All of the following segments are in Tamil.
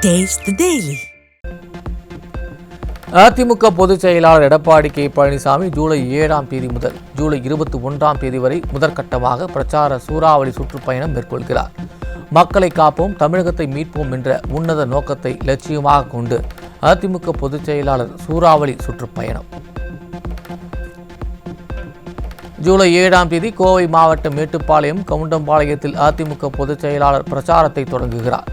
Taste the Daily. அதிமுக பொதுச் செயலாளர் எடப்பாடி கே பழனிசாமி ஜூலை 7ஆம் தேதி முதல் ஜூலை 21ஆம் தேதி வரை முதற்கட்டமாக பிரச்சார சூறாவளி சுற்றுப்பயணம் மேற்கொள்கிறார். மக்களை காப்போம், தமிழகத்தை மீட்போம் என்ற உன்னத நோக்கத்தை லட்சியமாக கொண்டு அதிமுக பொதுச் செயலாளர் சூறாவளி சுற்றுப்பயணம். ஜூலை 7ஆம் தேதி கோவை மாவட்டம் மேட்டுப்பாளையம் கவுண்டம்பாளையத்தில் அதிமுக பொதுச் செயலாளர் பிரச்சாரத்தை தொடங்குகிறார்.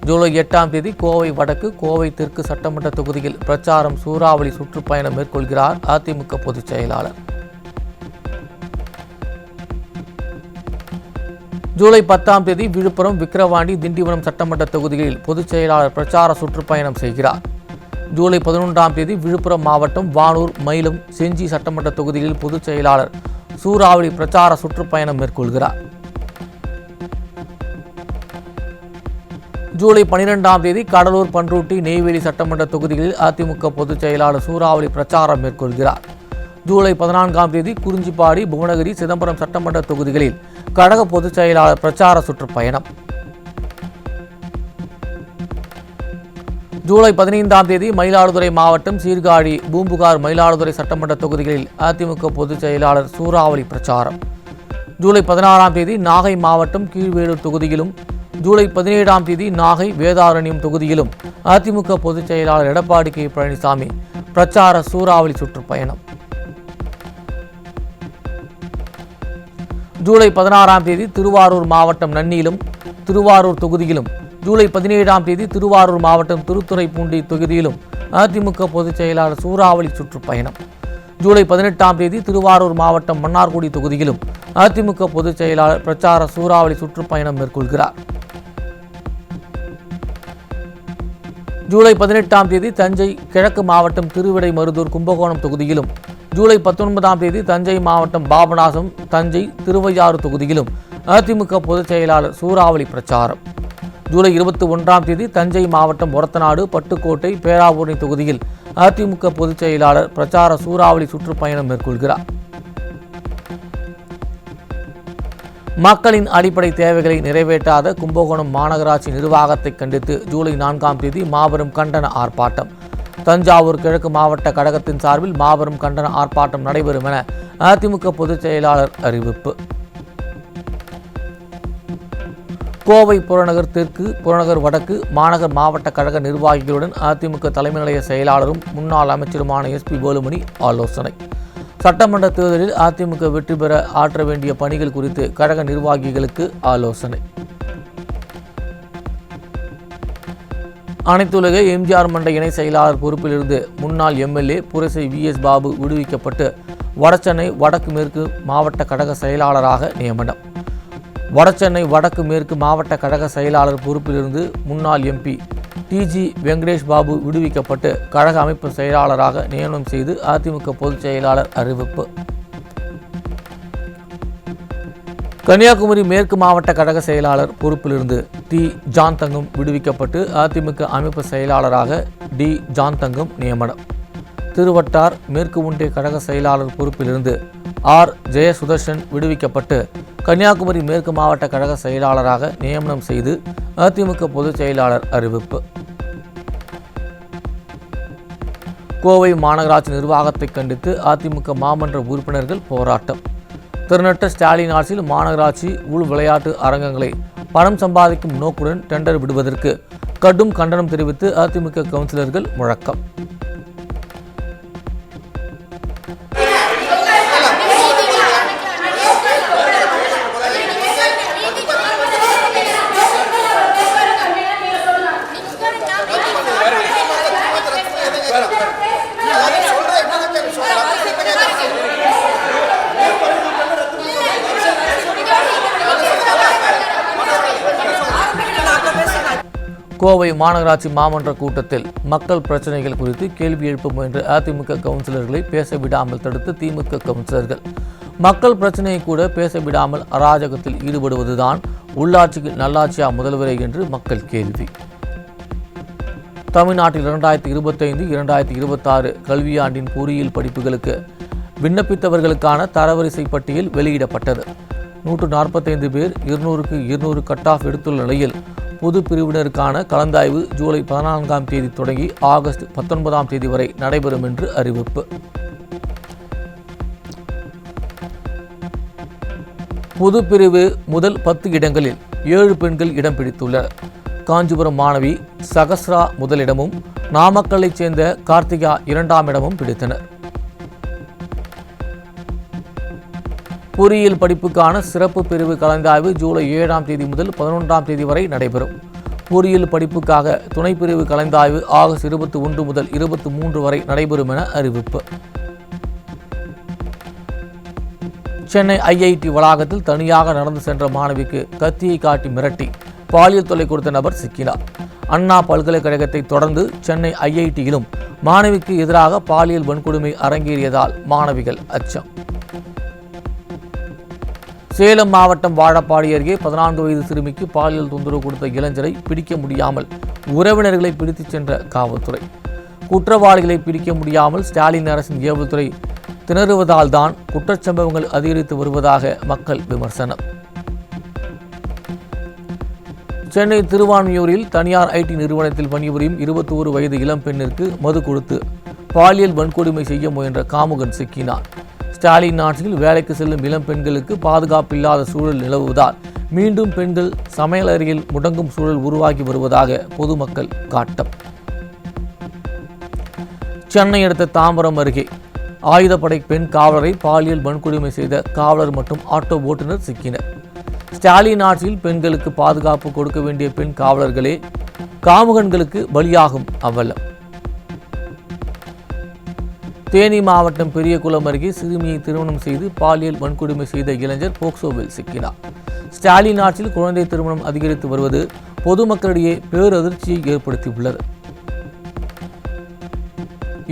ஜூலை 8ஆம் தேதி கோவை வடக்கு, கோவை தெற்கு சட்டமன்ற தொகுதியில் பிரச்சாரம் சூறாவளி சுற்றுப்பயணம் மேற்கொள்கிறார் அதிமுக பொதுச் செயலாளர். ஜூலை 10ஆம் தேதி விழுப்புரம், விக்கிரவாண்டி, திண்டிவனம் சட்டமன்ற தொகுதிகளில் பொதுச் செயலாளர் பிரச்சார சுற்றுப்பயணம் செய்கிறார். ஜூலை 11ஆம் தேதி விழுப்புரம் மாவட்டம் வானூர், மயிலம், செஞ்சி சட்டமன்ற தொகுதிகளில் பொதுச் செயலாளர் சூறாவளி பிரச்சார சுற்றுப்பயணம் மேற்கொள்கிறார். ஜூலை 12ஆம் தேதி கடலூர், பண்ருட்டி, நெய்வேலி சட்டமன்ற தொகுதிகளில் அதிமுக பொதுச் செயலாளர் சூறாவளி பிரச்சாரம் மேற்கொள்கிறார். ஜூலை 14ஆம் தேதி குறிஞ்சிப்பாடி, புவனகிரி, சிதம்பரம் சட்டமன்ற தொகுதிகளில் கழக பொதுச் செயலாளர் பிரச்சார சுற்றுப்பயணம். ஜூலை 15ஆம் தேதி மயிலாடுதுறை மாவட்டம் சீர்காழி, பூம்புகார், மயிலாடுதுறை சட்டமன்ற தொகுதிகளில் அதிமுக பொதுச் செயலாளர் சூறாவளி பிரச்சாரம். ஜூலை 16ஆம் தேதி நாகை மாவட்டம் கீழ்வேலூர் தொகுதியிலும், ஜூலை 17ஆம் தேதி நாகை, வேதாரண்யம் தொகுதியிலும் அதிமுக பொதுச் செயலாளர் எடப்பாடி கே பழனிசாமி பிரச்சார சூறாவளி சுற்றுப்பயணம். ஜூலை 16ஆம் தேதி திருவாரூர் மாவட்டம் நன்னியிலும், திருவாரூர் தொகுதியிலும், ஜூலை 17ஆம் தேதி திருவாரூர் மாவட்டம் திருத்துறைப்பூண்டி தொகுதியிலும் அதிமுக பொதுச் செயலாளர் சூறாவளி சுற்றுப்பயணம். ஜூலை 18ஆம் தேதி திருவாரூர் மாவட்டம் மன்னார்குடி தொகுதியிலும் அதிமுக பொதுச் செயலாளர் பிரச்சார சூறாவளி சுற்றுப்பயணம் மேற்கொள்கிறார். ஜூலை 18ஆம் தேதி தஞ்சை கிழக்கு மாவட்டம் திருவிடைமருதூர், கும்பகோணம் தொகுதியிலும், ஜூலை 19ஆம் தேதி தஞ்சை மாவட்டம் பாபநாசம், தஞ்சை, திருவையாறு தொகுதியிலும் அதிமுக பொதுச் செயலாளர் சூறாவளி பிரச்சாரம். ஜூலை 21ஆம் தேதி தஞ்சை மாவட்டம் ஒரத்தநாடு, பட்டுக்கோட்டை, பேராவூரணி தொகுதியில் அதிமுக பொதுச் செயலாளர் பிரச்சார சூறாவளி சுற்றுப்பயணம் மேற்கொள்கிறார். மக்களின் அடிப்படை தேவைகளை நிறைவேற்றாத கும்பகோணம் மாநகராட்சி நிர்வாகத்தை கண்டித்து ஜூலை 4ஆம் தேதி மாபெரும் கண்டன ஆர்ப்பாட்டம். தஞ்சாவூர் கிழக்கு மாவட்ட கழகத்தின் சார்பில் மாபெரும் கண்டன ஆர்ப்பாட்டம் நடைபெறும் என அதிமுக பொதுச் செயலாளர் அறிவிப்பு. கோவை புறநகர் தெற்கு, புறநகர் வடக்கு மாநகர் மாவட்ட கழக நிர்வாகிகளுடன் அதிமுக தலைமை நிலைய செயலாளரும் முன்னாள் அமைச்சருமான SP வேலுமணி ஆலோசனை. சட்டமன்ற தேர்தலில் அதிமுக வெற்றி பெற ஆற்ற வேண்டிய பணிகள் குறித்து கழக நிர்வாகிகளுக்கு ஆலோசனை. அனைத்துலக எம்ஜிஆர் மன்ற இணை செயலாளர் பொறுப்பிலிருந்து முன்னாள் MLA புரசை VS பாபு விடுவிக்கப்பட்டு வடசென்னை வடக்கு மேற்கு மாவட்ட கழக செயலாளராக நியமனம். வடசென்னை வடக்கு மேற்கு மாவட்ட கழக செயலாளர் பொறுப்பிலிருந்து முன்னாள் MP TG வெங்கடேஷ் பாபு விடுவிக்கப்பட்டு கழக அமைப்பு செயலாளராக நியமனம் செய்து அதிமுக பொதுச் செயலாளர் அறிவிப்பு. கன்னியாகுமரி மேற்கு மாவட்ட கழக செயலாளர் பொறுப்பிலிருந்து T ஜான் தங்கம் விடுவிக்கப்பட்டு அதிமுக அமைப்பு செயலாளராக D ஜான் தங்கம் நியமனம். திருவட்டார் மேற்கு ஒன்றிய கழக செயலாளர் பொறுப்பிலிருந்து R ஜெயசுதர்ஷன் விடுவிக்கப்பட்டு கன்னியாகுமரி மேற்கு மாவட்ட கழக செயலாளராக நியமனம் செய்து அதிமுக பொதுச் செயலாளர் அறிவிப்பு. கோவை மாநகராட்சி நிர்வாகத்தை கண்டித்து அதிமுக மாமன்ற உறுப்பினர்கள் போராட்டம். திருநட்ட ஸ்டாலின் ஆட்சியில் மாநகராட்சி உள் விளையாட்டு அரங்கங்களை பணம் சம்பாதிக்கும் நோக்குடன் டெண்டர் விடுவதற்கு கடும் கண்டனம் தெரிவித்து அதிமுக கவுன்சிலர்கள் முழக்கம். கோவை மாநகராட்சி மாமன்ற கூட்டத்தில் மக்கள் பிரச்சனைகள் குறித்து கேள்வி எழுப்ப முயன்ற அதிமுக கவுன்சிலர்களை பேச விடாமல் தடுத்த திமுக கவுன்சிலர்கள். மக்கள் பிரச்சனையை கூட பேச விடாமல் அராஜகத்தில் ஈடுபடுவதுதான் உள்ளாட்சிக்கு நல்லாட்சியா முதல்வரே என்று மக்கள் கேள்வி. தமிழ்நாட்டில் 2025-2026 கல்வியாண்டின் பொறியியல் படிப்புகளுக்கு விண்ணப்பித்தவர்களுக்கான தரவரிசை பட்டியல் வெளியிடப்பட்டது. 145 பேர் 200க்கு 200 கட் ஆஃப் எடுத்துள்ள நிலையில் பொது பிரிவினருக்கான கலந்தாய்வு ஜூலை 14ஆம் தேதி தொடங்கி ஆகஸ்ட் 19ஆம் தேதி வரை நடைபெறும் என்று அறிவிப்பு. பொது பிரிவு முதல் 10 இடங்களில் 7 பெண்கள் இடம் பிடித்துள்ளனர். காஞ்சிபுரம் மாணவி சகஸ்ரா முதலிடமும் நாமக்கல்லைச் சேர்ந்த கார்த்திகா 2ஆம் இடமும் பிடித்தனர். பொறியியல் படிப்புக்கான சிறப்பு பிரிவு கலந்தாய்வு ஜூலை 7ஆம் தேதி முதல் 11ஆம் தேதி வரை நடைபெறும். பொறியியல் படிப்புக்காக துணைப்பிரிவு கலந்தாய்வு ஆகஸ்ட் 21 முதல் 23 வரை நடைபெறும் என அறிவிப்பு. சென்னை ஐஐடி வளாகத்தில் தனியாக நடந்து சென்ற மாணவிக்கு கத்தியை காட்டி மிரட்டி பாலியல் தொல்லை கொடுத்த நபர் சிக்கினார். அண்ணா பல்கலைக்கழகத்தை தொடர்ந்து சென்னை ஐஐடியிலும் மாணவிக்கு எதிராக பாலியல் வன்கொடுமை அரங்கேறியதால் மாணவிகள் அச்சம். சேலம் மாவட்டம் வாழப்பாடி அருகே 14 வயது சிறுமிக்கு பாலியல் தொந்தரவு கொடுத்த இளைஞரை பிடிக்க முடியாமல் உறவினர்களை பிடித்துச் சென்ற காவல்துறை. குற்றவாளிகளை பிடிக்க முடியாமல் ஸ்டாலின் அரசின் ஏவல்துறை திணறுவதால் தான் குற்றச்சம்பவங்கள் அதிகரித்து வருவதாக மக்கள் விமர்சனம். சென்னை திருவான்மியூரில் தனியார் ஐடி நிறுவனத்தில் பணிபுரியும் 21 வயது இளம் பெண்ணிற்கு மது கொடுத்து பாலியல் வன்கொடுமை செய்ய முயன்ற காமுகன் சிக்கினார். ஸ்டாலின் ஆட்சியில் வேலைக்கு செல்லும் இளம் பெண்களுக்கு பாதுகாப்பில்லாத சூழல் நிலவுவதால் மீண்டும் பெண்கள் சமையல் அறையில் முடங்கும் சூழல் உருவாகி வருவதாக பொதுமக்கள் காட்டம். சென்னை அடுத்த தாம்பரம் அருகே ஆயுதப்படை பெண் காவலரை பாலியல் வன்கொடுமை செய்த காவலர் மற்றும் ஆட்டோ ஓட்டுநர் சிக்கினர். ஸ்டாலின் ஆட்சியில் பெண்களுக்கு பாதுகாப்பு கொடுக்க வேண்டிய பெண் காவலர்களே காமுகன்களுக்கு பலியாகும் அவலம். தேனி மாவட்டம் பெரியகுளம் அருகே சிறுமியை திருமணம் செய்து பாலியல் வன்கொடுமை செய்த இளைஞர் போக்சோவில் சிக்கினார். ஸ்டாலின் ஆட்சியில் குழந்தை திருமணம் அதிகரித்து வருவது பொதுமக்களிடையே பேரதிர்ச்சியை ஏற்படுத்தியுள்ளது.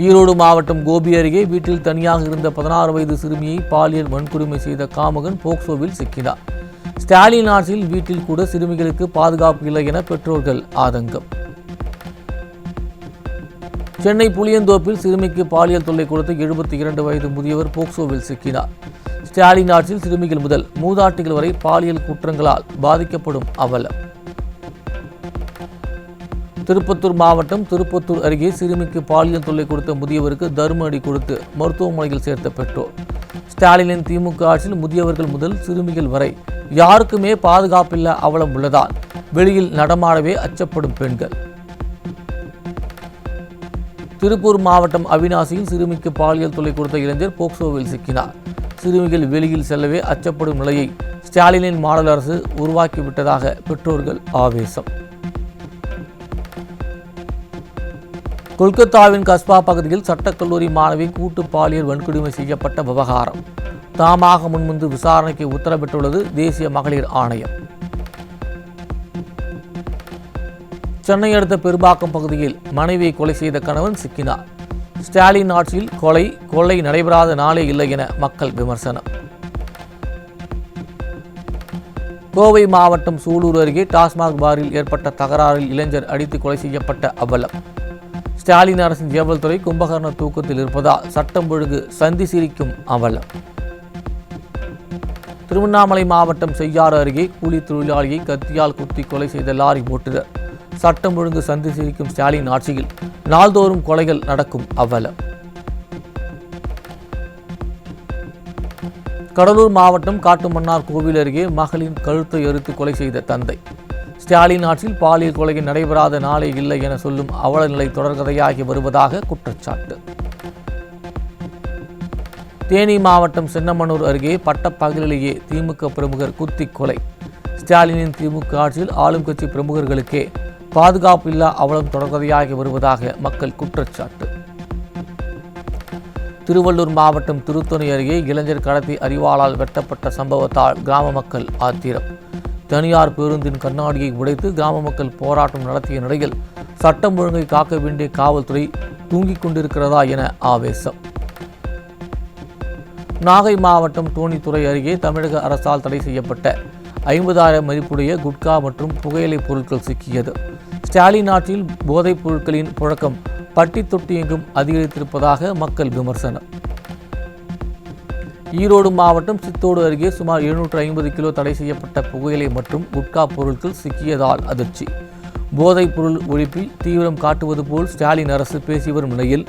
ஈரோடு மாவட்டம் கோபி அருகே வீட்டில் தனியாக இருந்த 16 வயது சிறுமியை பாலியல் வன்கொடுமை செய்த காமுகன் போக்சோவில் சிக்கினார். ஸ்டாலின் ஆட்சியில் வீட்டில் கூட சிறுமிகளுக்கு பாதுகாப்பு இல்லை என பெற்றோர்கள் ஆதங்கம். சென்னை புளியந்தோப்பில் சிறுமிக்கு பாலியல் தொல்லை கொடுத்த 72 வயது முதியவர் போக்சோவில் சிக்கினார். ஸ்டாலின் ஆட்சியில் சிறுமிகள் முதல் மூதாட்டிகள் வரை பாலியல் குற்றங்களால் பாதிக்கப்படும் அவலம். திருப்பத்தூர் மாவட்டம் திருப்பத்தூர் அருகே சிறுமிக்கு பாலியல் தொல்லை கொடுத்த முதியவருக்கு தர்ம அடி கொடுத்து மருத்துவமனையில் சேர்த்த பெற்றோர். ஸ்டாலினின் திமுக ஆட்சியில் முதியவர்கள் முதல் சிறுமிகள் வரை யாருக்குமே பாதுகாப்பில்லை அவலம் உள்ளதால் வெளியில் நடமாடவே அச்சப்படும் பெண்கள். திருப்பூர் மாவட்டம் அவிநாசியில் சிறுமிக்கு பாலியல் தொல்லை கொடுத்த இளைஞர் போக்சோவில் சிக்கினார். சிறுமிகள் வெளியில் செல்லவே அச்சப்படும் நிலையை ஸ்டாலினின் மாடல் அரசு உருவாக்கிவிட்டதாக பெற்றோர்கள் ஆவேசம். கொல்கத்தாவின் கஸ்பா பகுதியில் சட்டக்கல்லூரி மாணவி கூட்டு பாலியல் வன்கொடுமை செய்யப்பட்ட விவகாரம் தாமாக முன்வந்து விசாரணைக்கு உத்தரவிட்டுள்ளது தேசிய மகளிர் ஆணையம். சென்னை அடுத்த பெரும்பாக்கம் பகுதியில் மனைவியை கொலை செய்த கணவன் சிக்கினார். ஸ்டாலின் ஆட்சியில் கொள்ளை நடைபெறாத நாளே இல்லை என மக்கள் விமர்சனம். கோவை மாவட்டம் சூலூர் அருகே டாஸ்மாக் பாரில் ஏற்பட்ட தகராறில் இளைஞர் அடித்து கொலை செய்யப்பட்ட அவலம். ஸ்டாலின் அரசின் ஏவல்துறை கும்பகர்ண தூக்கத்தில் இருப்பதால் சட்டம் ஒழுங்கு சந்தி சிரிக்கும் அவலம். திருவண்ணாமலை மாவட்டம் செய்யாறு அருகே கூலி தொழிலாளியை கத்தியால் குத்தி கொலை செய்த லாரி ஓட்டுநர். சட்டம் ஒழுங்கு சந்தி சிரிக்கும் ஸ்டாலின் ஆட்சியில் நாள்தோறும் கொலைகள் நடக்கும் அவலம். கடலூர் மாவட்டம் காட்டுமன்னார் கோவில் அருகே மகளின் கழுத்தை அறுத்து கொலை செய்த தந்தை. ஸ்டாலின் ஆட்சியில் பாலியல் கொலைகள் நடைபெறாத நாளே இல்லை என சொல்லும் அவல நிலை தொடர்கதையாகி வருவதாக குற்றச்சாட்டு. தேனி மாவட்டம் சின்னமனூர் அருகே பட்டப்பகலிலேயே திமுக பிரமுகர் குத்தி கொலை. ஸ்டாலினின் திமுக ஆட்சியில் ஆளும் கட்சி பிரமுகர்களுக்கே பாதுகாப்பு இல்லா அவலம் தொடர்கதையாகி வருவதாக மக்கள் குற்றச்சாட்டு. திருவள்ளூர் மாவட்டம் திருத்தணி அருகே இளைஞர் கடத்தி அரிவாளால் வெட்டப்பட்ட சம்பவத்தால் கிராம மக்கள் ஆத்திரம். தனியார் பேருந்தின் கண்ணாடியை உடைத்து கிராம மக்கள் போராட்டம் நடத்திய நிலையில் சட்டம் ஒழுங்கை காக்க வேண்டிய காவல்துறை தூங்கிக் கொண்டிருக்கிறதா என ஆவேசம். நாகை மாவட்டம் தோணித்துறை அருகே தமிழக அரசால் தடை செய்யப்பட்ட 50,000 மதிப்புடைய குட்கா மற்றும் புகையிலை பொருட்கள் சிக்கியது. ஸ்டாலின் ஆட்சியில் போதைப் பொருட்களின் புழக்கம் பட்டி தொட்டி எங்கும் அதிகரித்திருப்பதாக மக்கள் விமர்சனம். ஈரோடு மாவட்டம் சித்தோடு அருகே சுமார் 750 கிலோ தடை செய்யப்பட்ட புகையிலை மற்றும் குட்கா பொருட்கள் சிக்கியதால் அதிர்ச்சி. போதைப் பொருள் ஒழிப்பில் தீவிரம் காட்டுவது போல் ஸ்டாலின் அரசு பேசி வரும் நிலையில்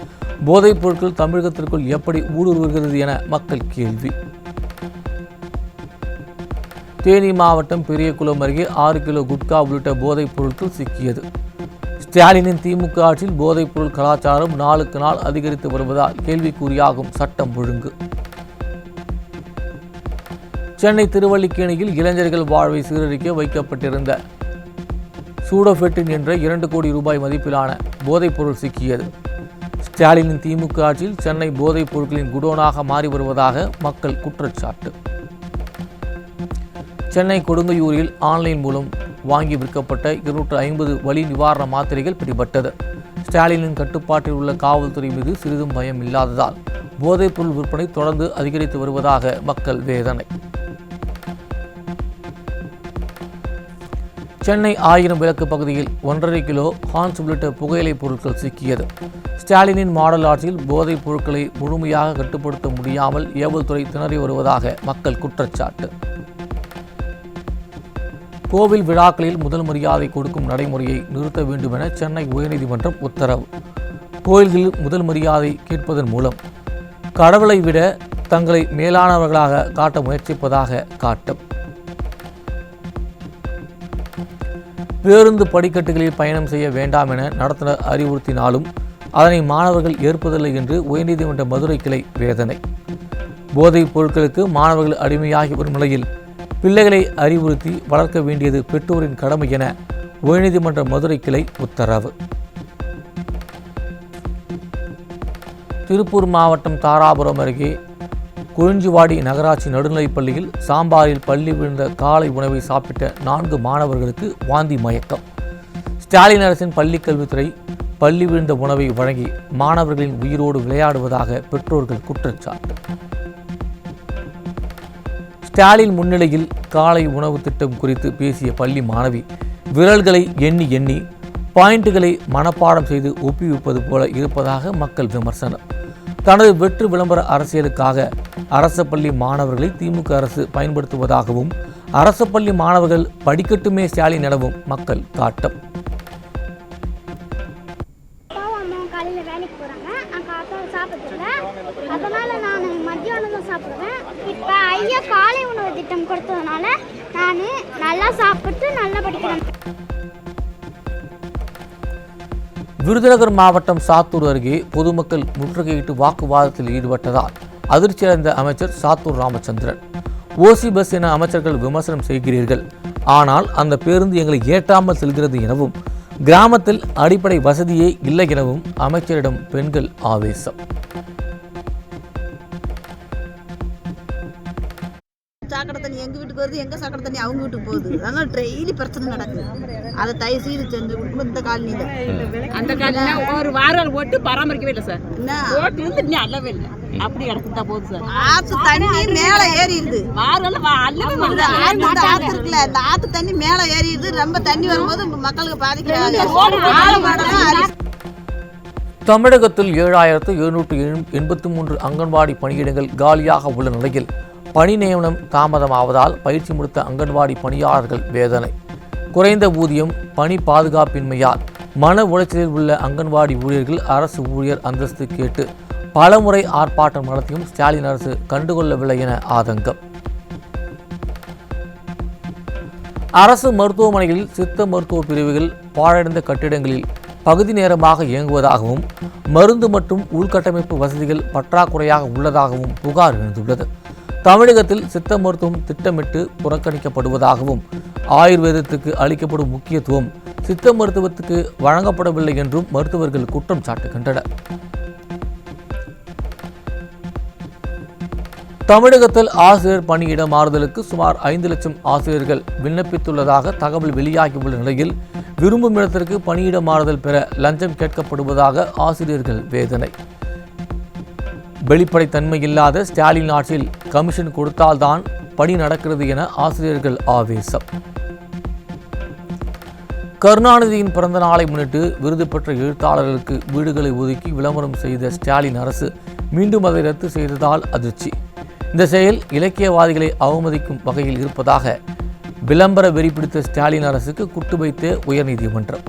போதைப் பொருட்கள் தமிழகத்திற்குள் எப்படி ஊடுருவுகிறது என மக்கள் கேள்வி. தேனி மாவட்டம் பெரியகுளம் அருகே 6 கிலோ குட்கா உள்ளிட்ட போதைப் பொருட்கள் சிக்கியது. ஸ்டாலினின் திமுக ஆட்சியில் போதைப் பொருள் கலாச்சாரம் நாளுக்கு நாள் அதிகரித்து வருவதால் கேள்விக்குறியாகும் சட்டம் ஒழுங்கு. சென்னை திருவல்லிக்கேணியில் இளைஞர்கள் வாழ்வை சீரழிக்க வைக்கப்பட்டிருந்த சூடோபெட்டின் என்ற 2 கோடி ரூபாய் மதிப்பிலான போதைப் பொருள் சிக்கியது. ஸ்டாலினின் திமுக ஆட்சியில் சென்னை போதைப் பொருட்களின் குடோனாக மாறி வருவதாக மக்கள் குற்றச்சாட்டு. சென்னை கொடுங்கையூரில் ஆன்லைன் மூலம் வாங்கி விற்கப்பட்ட 250 வலி நிவாரண மாத்திரைகள் பிடிபட்டது. ஸ்டாலினின் கட்டுப்பாட்டில் உள்ள காவல்துறை மீது சிறிதும் பயம் இல்லாததால் போதைப் பொருள் விற்பனை தொடர்ந்து அதிகரித்து வருவதாக மக்கள் வேதனை. சென்னை 1000 விளக்கு பகுதியில் 1.5 கிலோ ஹான்ஸ் உள்ளிட்ட புகையிலை பொருட்கள் சிக்கியது. ஸ்டாலினின் மாடல் ஆட்சியில் போதைப் பொருட்களை முழுமையாக கட்டுப்படுத்த முடியாமல் ஏவல்துறை திணறி வருவதாக மக்கள் குற்றச்சாட்டு. கோவில் விழாக்களில் முதல் மரியாதை கொடுக்கும் நடைமுறையை நிறுத்த வேண்டும் என சென்னை உயர்நீதிமன்றம் உத்தரவு. கோயில்களில் முதல் மரியாதை கேட்பதன் மூலம் கடவுளை விட தங்களை மேலானவர்களாக காட்ட முயற்சிப்பதாக காட்டும். பேருந்து படிக்கட்டுகளில் பயணம் செய்ய வேண்டாம் என நடத்துனர் அறிவுறுத்தினாலும் அதனை மாணவர்கள் ஏற்பதில்லை என்று உயர்நீதிமன்ற மதுரை கிளை வேதனை. போதைப் பொருட்களுக்கு மாணவர்கள் அடிமையாகி வரும் நிலையில் பிள்ளைகளை அறிவுறுத்தி வளர்க்க வேண்டியது பெற்றோரின் கடமை என உயர்நீதிமன்ற மதுரை கிளை உத்தரவு. திருப்பூர் மாவட்டம் தாராபுரம் அருகே குறிஞ்சிவாடி நகராட்சி நடுநிலைப்பள்ளியில் சாம்பாரில் பள்ளி விழுந்த காலை உணவை சாப்பிட்ட 4 மாணவர்களுக்கு வாந்தி மயக்கம். ஸ்டாலின் அரசின் பள்ளிக்கல்வித்துறை பள்ளி விழுந்த உணவை வழங்கி மாணவர்களின் உயிரோடு விளையாடுவதாக பெற்றோர்கள் குற்றச்சாட்டு. ஸ்டாலின் முன்னிலையில் காலை உணவு திட்டம் குறித்து பேசிய பள்ளி மாணவி விரல்களை எண்ணி பாயிண்டுகளை மனப்பாடம் செய்து ஒப்புவிப்பது போல இருப்பதாக மக்கள் விமர்சனம். தனது வெற்று விளம்பர அரசியலுக்காக அரசு பள்ளி மாணவர்களை திமுக அரசு பயன்படுத்துவதாகவும் அரசு பள்ளி மாணவர்கள் படிக்கட்டுமே ஸ்டாலின் எனவும் மக்கள் காட்டம். காலையில் வேலைக்கு போகிறாங்க, சாப்பிட்றதில்ல, அதனால் நான் மத்தியானம் தான் சாப்பிடுவேன். இப்போ ஐயா காலை உணவு திட்டம் கொடுத்ததுனால நான் நல்லா சாப்பிட்டு நல்லா படிக்கிறேன். விருதுநகர் மாவட்டம் சாத்தூர் அருகே பொதுமக்கள் முற்றுகையிட்டு வாக்குவாதத்தில் ஈடுபட்டதால் அதிர்ச்சியடைந்த அமைச்சர் சாத்தூர் ராமச்சந்திரன். ஓசி பஸ் என அமைச்சர்கள் விமர்சனம் செய்கிறீர்கள், ஆனால் அந்த பேருந்து எங்களை ஏற்றாமல் செல்கிறது எனவும் கிராமத்தில் அடிப்படை வசதியே இல்லை எனவும் அமைச்சரிடம் பெண்கள் ஆவேசம். சாக்கடை தண்ணி எங்க வீட்டுக்கு வருது, எங்க சாக்கடை தண்ணி அவங்க வீட்டுக்கு போகுது. அதனால டெய்லி பிரச்சனை நடக்குது. அதை தயவு செய்து செஞ்சு கொடுக்கணும். இந்த காலனியில அந்த காலனில ஒரு வாரம் ஓட்டு பராமரிக்கவே இல்லை சார். ஓட்டு இருந்து இன்னும் அல்லவே இல்லை, அப்படி இடத்துக்கு போகுது சார். ஆத்து தண்ணி மேல ஏறிடுது. ஆத்து இருக்குல்ல, இந்த ஆத்து தண்ணி மேல ஏறிடுது. ரொம்ப தண்ணி வரும்போது மக்களுக்கு பாதிக்கிறாங்க. தமிழகத்தில் 7783 அங்கன்வாடி பணியிடங்கள் காலியாக உள்ள நிலையில் பணி நியமனம் தாமதமாவதால் பயிற்சி முடித்த அங்கன்வாடி பணியாளர்கள் வேதனை. குறைந்த ஊதியம், பணி பாதுகாப்பின்மையால் மன உளைச்சலில் உள்ள அங்கன்வாடி ஊழியர்கள் அரசு ஊழியர் அந்தஸ்து கேட்டு பலமுறை ஆர்ப்பாட்டம் நடத்தியும் ஸ்டாலின் அரசு கண்டுகொள்ளவில்லை என ஆதங்கம். அரசு மருத்துவமனைகளில் சித்த மருத்துவ பிரிவுகள் பாழடைந்த கட்டிடங்களில் பகுதி நேரமாக இயங்குவதாகவும் மருந்து மற்றும் உள்கட்டமைப்பு வசதிகள் பற்றாக்குறையாக உள்ளதாகவும் புகார் எழுந்துள்ளது. தமிழகத்தில் சித்த மருத்துவம் திட்டமிட்டு புறக்கணிக்கப்படுவதாகவும் ஆயுர்வேதத்துக்கு அளிக்கப்படும் முக்கியத்துவம் சித்த மருத்துவத்துக்கு வழங்கப்படவில்லை என்றும் மருத்துவர்கள் குற்றம் சாட்டுகின்றனர். தமிழகத்தில் ஆசிரியர் பணியிட மாறுதலுக்கு சுமார் 5 லட்சம் ஆசிரியர்கள் விண்ணப்பித்துள்ளதாக தகவல் வெளியாகியுள்ள நிலையில் விரும்பும் இடத்திற்கு பணியிட மாறுதல் பெற லஞ்சம் கேட்கப்படுவதாக ஆசிரியர்கள் வேதனை. வெளிப்படைத்தன்மை இல்லாத ஸ்டாலின் ஆட்சியில் கமிஷன் கொடுத்தால்தான் பணி நடக்கிறது என ஆசிரியர்கள் ஆவேசம். கருணாநிதியின் பிறந்த நாளை முன்னிட்டு விருது பெற்ற எழுத்தாளர்களுக்கு வீடுகளை ஒதுக்கி விளம்பரம் செய்த ஸ்டாலின் அரசு மீண்டும் அதை ரத்து செய்ததால் அதிர்ச்சி. இந்த செயல் இலக்கியவாதிகளை அவமதிக்கும் வகையில் இருப்பதாக விளம்பர வெறி பிடித்த ஸ்டாலின் அரசுக்கு குட்டு வைத்த உயர்நீதிமன்றம்.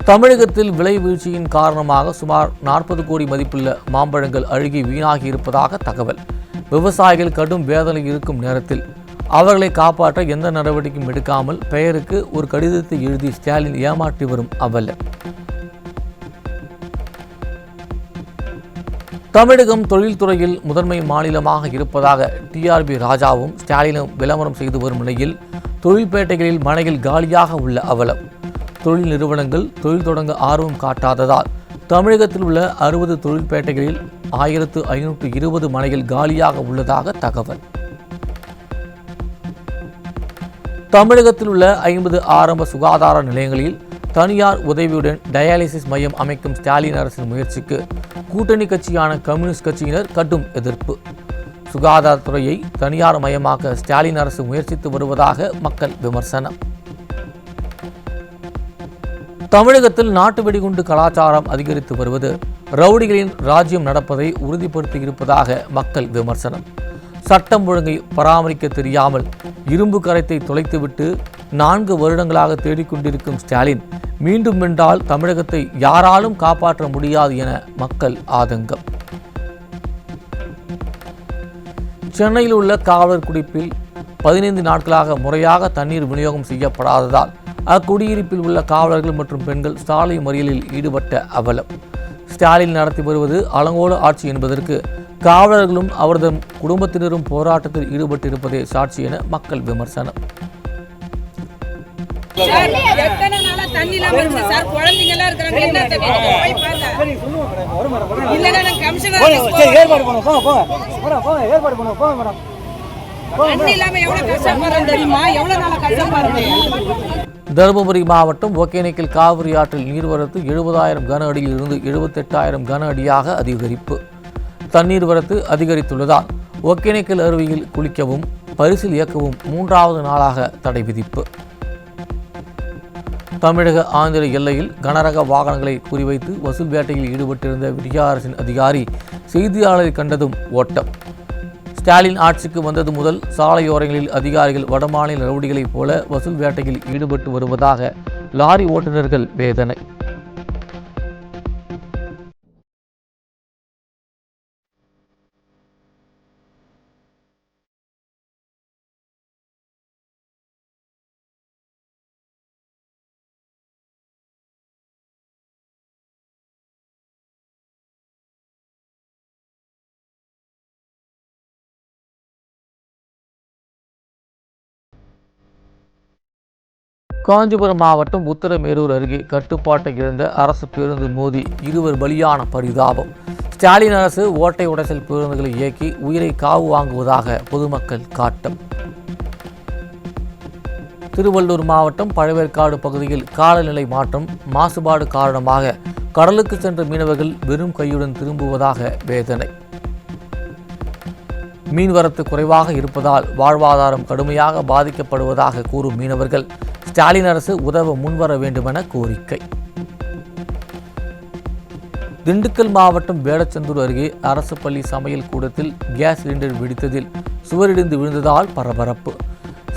தமிழகத்தில் விலை வீழ்ச்சியின் காரணமாக சுமார் 40 கோடி மதிப்புள்ள மாம்பழங்கள் அழுகி வீணாகி இருப்பதாக தகவல். விவசாயிகள் கடும் வேதனையில் இருக்கும் நேரத்தில் அவர்களை காப்பாற்ற எந்த நடவடிக்கையும் எடுக்காமல் பெயருக்கு ஒரு கடிதத்தை எழுதி ஸ்டாலின் ஏமாற்றி வரும் அவல. தமிழகம் தொழில்துறையில் முதன்மை மாநிலமாக இருப்பதாக டிஆர்பி ராஜாவும் ஸ்டாலினும் விளம்பரம் செய்து வரும் நிலையில் தொழில்பேட்டைகளில் மனையில் காலியாக உள்ள அவலம். தொழில் நிறுவனங்கள் தொழில் தொடங்க ஆர்வம் காட்டாததால் தமிழகத்தில் உள்ள 60 தொழில்பேட்டைகளில் 1520 மனைகள் காலியாக உள்ளதாக தகவல். தமிழகத்தில் உள்ள 50 ஆரம்ப சுகாதார நிலையங்களில் தனியார் உதவியுடன் டயாலிசிஸ் மையம் அமைக்கும் ஸ்டாலின் அரசின் முயற்சிக்கு கூட்டணி கட்சியான கம்யூனிஸ்ட் கட்சியினர் கடும் எதிர்ப்பு. சுகாதாரத்துறையை தனியார் மயமாக்க ஸ்டாலின் அரசு முயற்சித்து வருவதாக மக்கள் விமர்சனம். தமிழகத்தில் நாட்டு வெடிகுண்டு கலாச்சாரம் அதிகரித்து வருவது ரவுடிகளின் ராஜ்யம் நடப்பதை உறுதிப்படுத்தி இருப்பதாக மக்கள் விமர்சனம். சட்டம் ஒழுங்கை பராமரிக்க தெரியாமல் இரும்பு கரத்தை தொலைத்துவிட்டு 4 வருடங்களாக தேடிக்கொண்டிருக்கும் ஸ்டாலின் மீண்டும் வென்றால் தமிழகத்தை யாராலும் காப்பாற்ற முடியாது என மக்கள் ஆதங்கம். சென்னையில் உள்ள காவலர் குடிப்பில் 15 நாட்களாக முறையாக தண்ணீர் விநியோகம் செய்யப்படாததால் அக்குடியிருப்பில் உள்ள காவலர்கள் மற்றும் பெண்கள் சாலை மறியலில் ஈடுபட்ட அவலம். ஸ்டாலின் நடத்தி வருவது அலங்கோல ஆட்சி என்பதற்கு காவலர்களும் அவரது குடும்பத்தினரும் போராட்டத்தில் ஈடுபட்டிருப்பதே சாட்சி என மக்கள் விமர்சனம். தருமபுரி மாவட்டம் ஒகேனக்கல் காவிரி ஆற்றில் நீர்வரத்து 70,000 கன அடியில் இருந்து 78,000 கன அடியாக அதிகரிப்பு. தண்ணீர் வரத்து அதிகரித்துள்ளதால் ஒகேனக்கல் அருவியில் குளிக்கவும் பரிசில் இயக்கவும் 3வது நாளாக தடை விதிப்பு. தமிழக ஆந்திர எல்லையில் கனரக வாகனங்களை குறிவைத்து வசூல் வேட்டையில் ஈடுபட்டிருந்த விடிய அரசின் அதிகாரி செய்தியாளரை கண்டதும் ஓட்டம். ஸ்டாலின் ஆட்சிக்கு வந்தது முதல் சாலையோரங்களில் அதிகாரிகள் வடமாநில ரவுடிகளைப் போல வசூல் வேட்டையில் ஈடுபட்டு வருவதாக லாரி ஓட்டுநர்கள் வேதனை. காஞ்சிபுரம் மாவட்டம் உத்தரமேரூர் அருகே கட்டுப்பாட்டை இழந்த அரசு பேருந்து மோதி 2 பலியான பரிதாபம். ஸ்டாலின் அரசு ஓட்டை உடைசல் பேருந்துகளை இயக்கி உயிரை காவு வாங்குவதாக பொதுமக்கள் காட்டம். திருவள்ளூர் மாவட்டம் பழவேற்காடு பகுதியில் காலநிலை மாற்றம் மாசுபாடு காரணமாக கடலுக்கு சென்ற மீனவர்கள் வெறும் கையுடன் திரும்புவதாக வேதனை. மீன்வரத்து குறைவாக இருப்பதால் வாழ்வாதாரம் கடுமையாக பாதிக்கப்படுவதாக கூறும் மீனவர்கள் ஸ்டாலின் அரசு உதவ முன்வர வேண்டுமென கோரிக்கை. திண்டுக்கல் மாவட்டம் வேடச்சந்தூர் அருகே அரசு பள்ளி சமையல் கூடத்தில் கேஸ் சிலிண்டர் வெடித்ததில் சுவரிடிந்து விழுந்ததால் பரபரப்பு.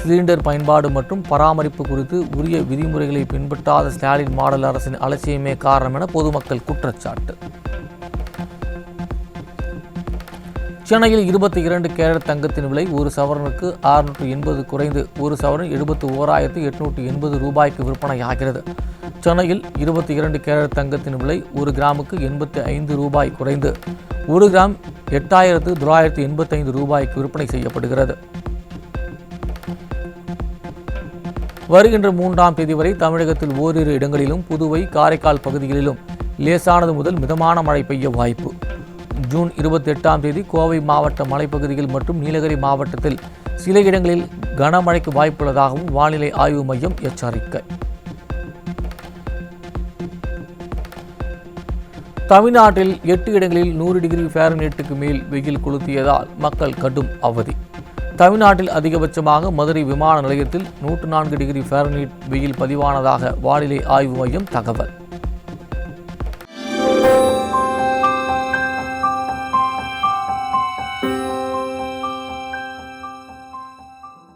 சிலிண்டர் பயன்பாடு மற்றும் பராமரிப்பு குறித்து உரிய விதிமுறைகளை பின்பற்றாத ஸ்டாலின் மாடல் அரசின் அலட்சியமே காரணம் என பொதுமக்கள் குற்றச்சாட்டு. சென்னையில் 22 கேரட் தங்கத்தின் விலை ஒரு சவரனுக்கு 680 குறைந்து ஒரு சவரன் 71,880 ரூபாய்க்கு விற்பனையாகிறது. சென்னையில் 22 கேரட் தங்கத்தின் விலை 1 கிராமுக்கு 85 ரூபாய் குறைந்து 1 கிராம் 8,985 ரூபாய்க்கு விற்பனை செய்யப்படுகிறது. வருகின்ற 3ஆம் தேதி வரை தமிழகத்தில் ஓரிரு இடங்களிலும் புதுவை காரைக்கால் பகுதிகளிலும் லேசானது முதல் மிதமான மழை பெய்ய வாய்ப்பு. ஜூன் 28ஆம் தேதி கோவை மாவட்ட மலைப்பகுதிகள் மற்றும் நீலகிரி மாவட்டத்தில் சில இடங்களில் கனமழைக்கு வாய்ப்புள்ளதாகவும் வானிலை ஆய்வு மையம் எச்சரிக்கை. தமிழ்நாட்டில் 8 இடங்களில் 100 டிகிரி ஃபாரன்ஹீட்டுக்கு மேல் வெயில் கொளுத்தியதால் மக்கள் கடும் அவதி. தமிழ்நாட்டில் அதிகபட்சமாக மதுரை விமான நிலையத்தில் 104 டிகிரி ஃபாரன்ஹீட் வெயில் பதிவானதாக வானிலை ஆய்வு மையம் தகவல்.